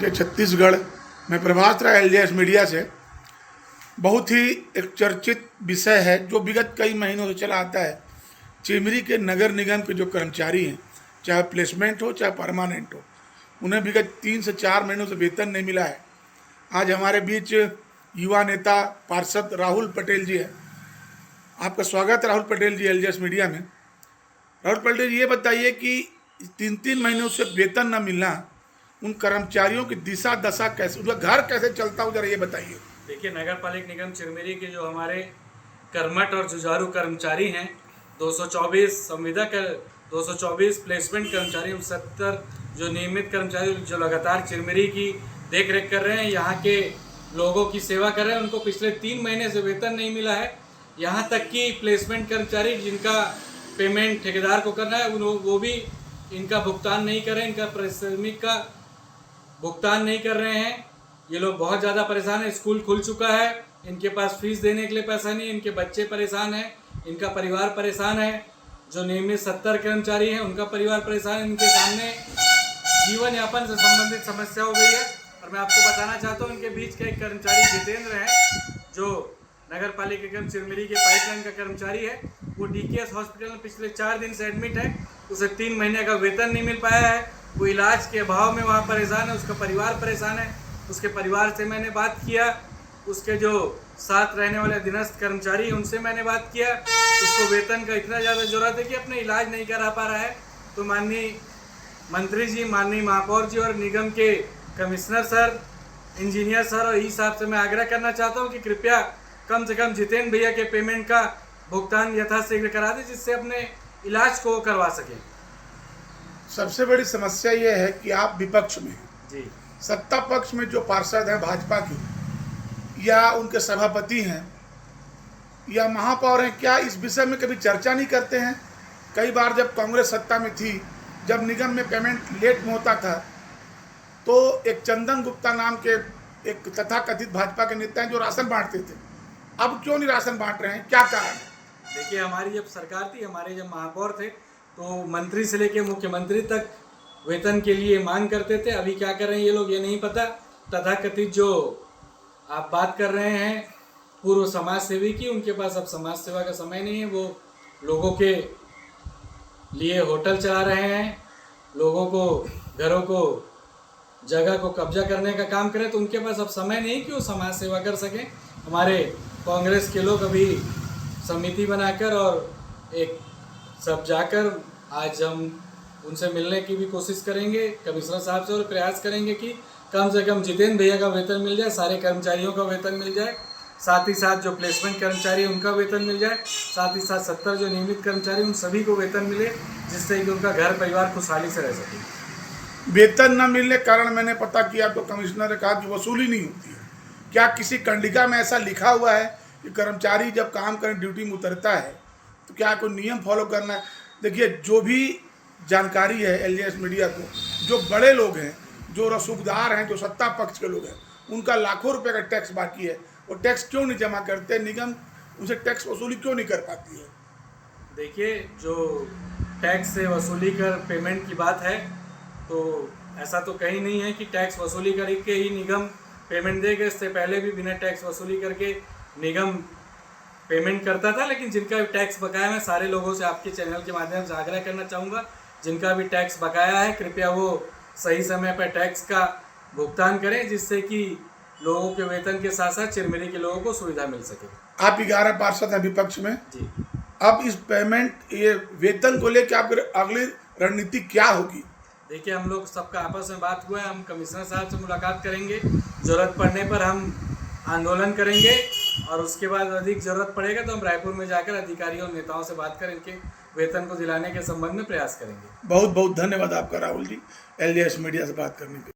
के छत्तीसगढ़ में प्रभात राय एलजेएस मीडिया से। बहुत ही एक चर्चित विषय है जो विगत कई महीनों से चला आता है। चिमरी के नगर निगम के जो कर्मचारी हैं, चाहे प्लेसमेंट हो चाहे परमानेंट हो, उन्हें विगत 3 से 4 महीनों से वेतन नहीं मिला है। आज हमारे बीच युवा नेता पार्षद राहुल पटेल जी है। आपका स्वागत है राहुल पटेल जी एलजेएस मीडिया में। राहुल पटेल जी, ये बताइए कि 3-3 महीनों से वेतन न मिलना उन कर्मचारियों की दिशा दशा कैसे, उनका घर कैसे चलता हो, जरा ये बताइए। देखिए, नगर पालिक निगम चिरमिरी के जो हमारे कर्मठ और जुझारू कर्मचारी हैं, 224 संविदा कर 224 प्लेसमेंट कर्मचारी, 70 जो नियमित कर्मचारी जो लगातार चिरमिरी की देख रेख कर रहे हैं, यहाँ के लोगों की सेवा कर रहे हैं, उनको पिछले 3 महीने से वेतन नहीं मिला है। यहाँ तक कि प्लेसमेंट कर्मचारी जिनका पेमेंट ठेकेदार को करना है वो भी इनका भुगतान नहीं कर रहे हैं, इनका पारिश्रमिक का भुगतान नहीं कर रहे हैं। ये लोग बहुत ज़्यादा परेशान हैं। स्कूल खुल चुका है, इनके पास फीस देने के लिए पैसा नहीं, इनके बच्चे परेशान हैं, इनका परिवार परेशान है। जो नियमित 70 कर्मचारी हैं उनका परिवार परेशान है। इनके सामने जीवन यापन से संबंधित समस्या हो गई है। और मैं आपको बताना चाहता हूँ, इनके बीच के एक कर्मचारी जितेंद्र हैं, जो नगर पालिका निगम चिरमिरी के पाइपलाइन का कर्मचारी है। वो डीकेएस हॉस्पिटल में पिछले 4 दिन से एडमिट है। उसे 3 महीने का वेतन नहीं मिल पाया है। वो इलाज के अभाव में वहाँ परेशान है, उसका परिवार परेशान है। उसके परिवार से मैंने बात किया, उसके जो साथ रहने वाले अधीनस्थ कर्मचारी उनसे मैंने बात किया। उसको वेतन का इतना ज़्यादा ज़रूरत है कि अपने इलाज नहीं करा पा रहा है। तो माननीय मंत्री जी, माननीय महापौर जी और निगम के कमिश्नर सर, इंजीनियर सर और ई साहब से मैं आग्रह करना चाहता हूँ कि कृपया कम से कम जितेंद्र भैया के पेमेंट का भुगतान यथाशीघ्र करा दें, जिससे अपने इलाज को करवा सकें। सबसे बड़ी समस्या ये है कि आप विपक्ष में हैं जी। सत्ता पक्ष में जो पार्षद हैं भाजपा की या उनके सभापति हैं या महापौर हैं, क्या इस विषय में कभी चर्चा नहीं करते हैं? कई बार जब कांग्रेस सत्ता में थी, जब निगम में पेमेंट लेट में होता था, तो एक चंदन गुप्ता नाम के एक तथाकथित भाजपा के नेता हैं जो राशन बांटते थे। अब क्यों नहीं राशन बांट रहे हैं, क्या कारण है? देखिए, हमारी जब सरकार थी, हमारे जब महापौर थे, तो मंत्री से लेकर मुख्यमंत्री तक वेतन के लिए मांग करते थे। अभी क्या कर रहे हैं ये लोग, ये नहीं पता। तथाकथित जो आप बात कर रहे हैं पूर्व समाज सेवी की, उनके पास अब समाज सेवा का समय नहीं है। वो लोगों के लिए होटल चला रहे हैं, लोगों को घरों को जगह को कब्जा करने का काम करें, तो उनके पास अब समय नहीं कि वो समाज सेवा कर सकें। हमारे कांग्रेस के लोग अभी समिति बनाकर और एक सब जाकर आज हम उनसे मिलने की भी कोशिश करेंगे कमिश्नर साहब से, और प्रयास करेंगे कि कम से कम जितेंद्र भैया का वेतन मिल जाए, सारे कर्मचारियों का वेतन मिल जाए, साथ ही साथ जो प्लेसमेंट कर्मचारी उनका वेतन मिल जाए, साथ ही साथ 70 जो नियमित कर्मचारी उन सभी को वेतन मिले, जिससे कि उनका घर परिवार खुशहाली से रह सके। वेतन न मिलने के कारण मैंने पता किया तो कमिश्नर ने कहा कि वसूली नहीं होती है। क्या किसी कंडिका में ऐसा लिखा हुआ है कि कर्मचारी जब काम करने ड्यूटी में उतरता है तो क्या कोई नियम फॉलो करना है? देखिए, जो भी जानकारी है एलजेएस मीडिया को, जो बड़े लोग हैं, जो रसूखदार हैं, जो सत्ता पक्ष के लोग हैं, उनका लाखों रुपए का टैक्स बाकी है। वो टैक्स क्यों नहीं जमा करते? निगम उनसे टैक्स वसूली क्यों नहीं कर पाती है? देखिए, जो टैक्स से वसूली कर पेमेंट की बात है, तो ऐसा तो कहीं नहीं है कि टैक्स वसूली करके ही निगम पेमेंट देगा। इससे पहले भी बिना टैक्स वसूली करके निगम पेमेंट करता था। लेकिन जिनका भी टैक्स बकाया, मैं सारे लोगों से आपके चैनल के माध्यम से आग्रह करना चाहूँगा, जिनका भी टैक्स बकाया है, कृपया वो सही समय पर टैक्स का भुगतान करें, जिससे कि लोगों के वेतन के साथ साथ चिरमिरी के लोगों को सुविधा मिल सके। आप 11 पार्षद हैं विपक्ष में जी। अब इस पेमेंट, ये वेतन को लेकर आपकी अगली रणनीति क्या होगी? देखिए, हम लोग सबका आपस में बात हुआ है, हम कमिश्नर साहब से मुलाकात करेंगे, ज़रूरत पड़ने पर हम आंदोलन करेंगे, और उसके बाद अधिक ज़रूरत पड़ेगा तो हम रायपुर में जाकर अधिकारियों और नेताओं से बात कर इनके वेतन को दिलाने के संबंध में प्रयास करेंगे। बहुत बहुत धन्यवाद आपका राहुल जी, एलजेएस मीडिया से बात करने के लिए।